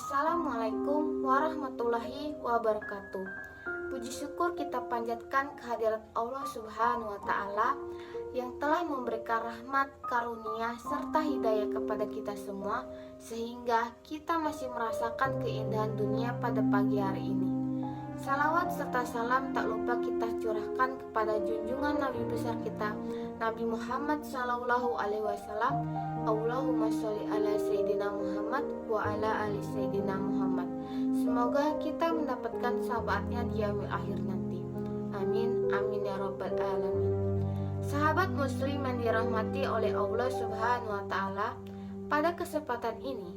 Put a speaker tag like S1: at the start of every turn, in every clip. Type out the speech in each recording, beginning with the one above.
S1: Assalamualaikum warahmatullahi wabarakatuh. Puji syukur kita panjatkan kehadirat Allah Subhanahu wa Ta'ala yang telah memberikan rahmat, karunia, serta hidayah kepada kita semua, sehingga kita masih merasakan keindahan dunia pada pagi hari ini. Salawat serta salam tak lupa kita curahkan kepada junjungan Nabi besar kita, Nabi Muhammad Sallallahu Alaihi Wasallam. Allahumma sholli ala Sayyidina Muhammad wa ala ali Sayyidina Muhammad. Semoga kita mendapatkan syafaatnya di yaumil akhir nanti. Amin, amin ya rabbal alamin. Sahabat muslim yang dirahmati oleh Allah Subhanahu wa Ta'ala, pada kesempatan ini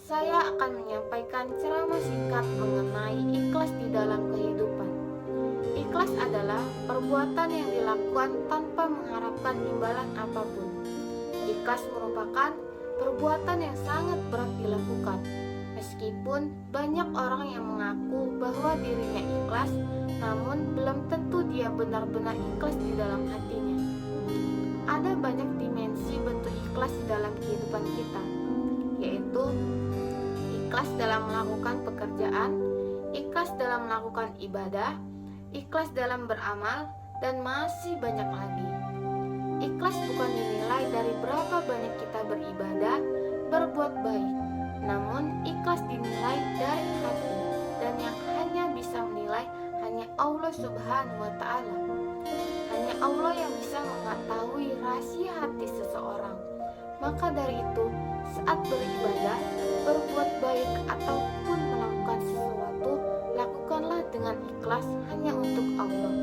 S1: saya akan menyampaikan ceramah singkat mengenai ikhlas di dalam kehidupan. Ikhlas adalah perbuatan yang dilakukan tanpa mengharapkan imbalan apapun. Ikhlas merupakan perbuatan yang sangat berat dilakukan. Meskipun banyak orang yang mengaku bahwa dirinya ikhlas, namun belum tentu dia benar-benar ikhlas di dalam hatinya. Ada banyak dimensi bentuk ikhlas di dalam kehidupan kita, yaitu ikhlas dalam melakukan pekerjaan, ikhlas dalam melakukan ibadah, ikhlas dalam beramal, dan masih banyak lagi. Ikhlas bukan dinilai dari berapa banyak kita beribadah, berbuat baik, namun ikhlas dinilai dari hati, dan yang hanya bisa menilai hanya Allah Subhanahu wa Ta'ala. Hanya Allah yang bisa mengetahui rahasia hati seseorang. Maka dari itu, saat beribadah, berbuat baik ataupun melakukan sesuatu, lakukanlah dengan ikhlas hanya untuk Allah.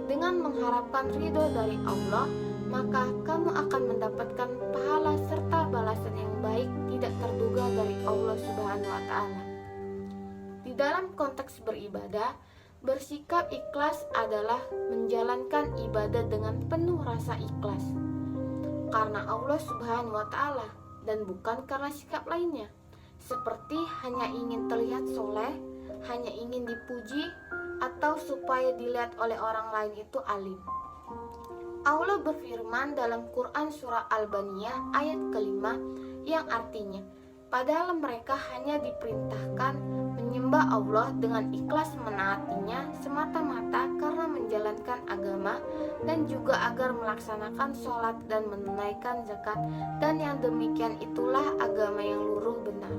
S1: Dengan mengharapkan ridho dari Allah, maka kamu akan mendapatkan pahala serta balasan yang baik tidak terduga dari Allah Subhanahu wa Ta'ala. Di dalam konteks beribadah, bersikap ikhlas adalah menjalankan ibadah dengan penuh rasa ikhlas karena Allah Subhanahu wa Ta'ala dan bukan karena sikap lainnya, seperti hanya ingin terlihat soleh, hanya ingin dipuji, atau supaya dilihat oleh orang lain itu alim. Allah berfirman dalam Quran surah Al-Baniyah ayat kelima yang artinya, padahal mereka hanya diperintahkan menyembah Allah dengan ikhlas menaatinya semata-mata karena menjalankan agama dan juga agar melaksanakan sholat dan menunaikan zakat, dan yang demikian itulah agama yang luruh benar.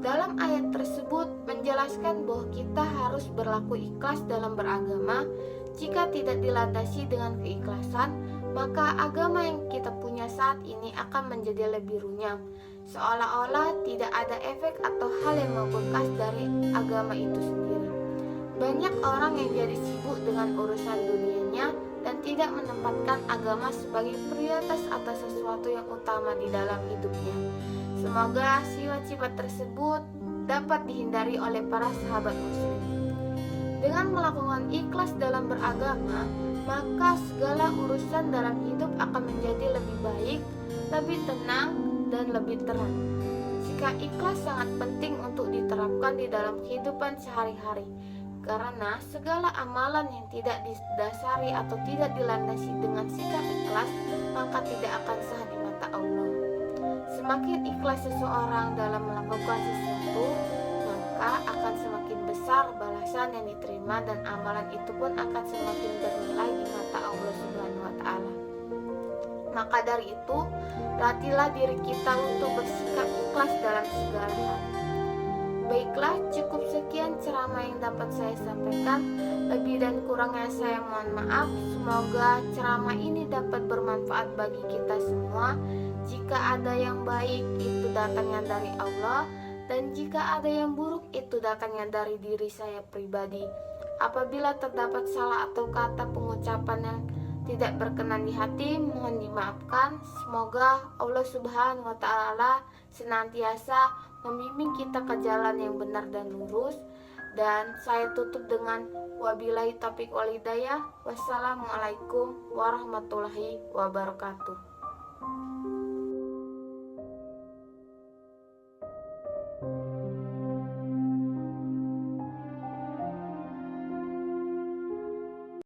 S1: Dalam ayat tersebut menjelaskan bahwa kita harus berlaku ikhlas dalam beragama. Jika tidak dilandasi dengan keikhlasan, maka agama yang kita punya saat ini akan menjadi lebih runyam, seolah-olah tidak ada efek atau hal yang membekas dari agama itu sendiri. Banyak orang yang jadi sibuk dengan urusan dunianya dan tidak menempatkan agama sebagai prioritas atau sesuatu yang utama di dalam hidupnya. Semoga sifat-sifat tersebut dapat dihindari oleh para sahabat muslim. Dengan melakukan ikhlas dalam beragama, maka segala urusan dalam hidup akan menjadi lebih baik, lebih tenang, dan lebih terang. Sikap ikhlas sangat penting untuk diterapkan di dalam kehidupan sehari-hari, karena segala amalan yang tidak didasari atau tidak dilandasi dengan sikap ikhlas, maka tidak akan sah di mata Allah. Semakin ikhlas seseorang dalam melakukan sesuatu, maka akan semakin besar balasan yang diterima dan amalan itu pun akan semakin bernilai di mata Allah Subhanahu wa Ta'ala. Maka dari itu, latihlah diri kita untuk bersikap ikhlas dalam segala hal. Baiklah, cukup sekian ceramah yang dapat saya sampaikan. Lebih dan kurangnya saya mohon maaf. Semoga ceramah ini dapat bermanfaat bagi kita semua. Jika ada yang baik, itu datangnya dari Allah, dan jika ada yang buruk, itu datangnya dari diri saya pribadi. Apabila terdapat salah atau kata pengucapan yang tidak berkenan di hati, mohon dimaafkan. Semoga Allah Subhanahu wa Ta'ala senantiasa membimbing kita ke jalan yang benar dan lurus. Dan saya tutup dengan wabillahi taufiq wal hidayah. Wassalamualaikum warahmatullahi wabarakatuh.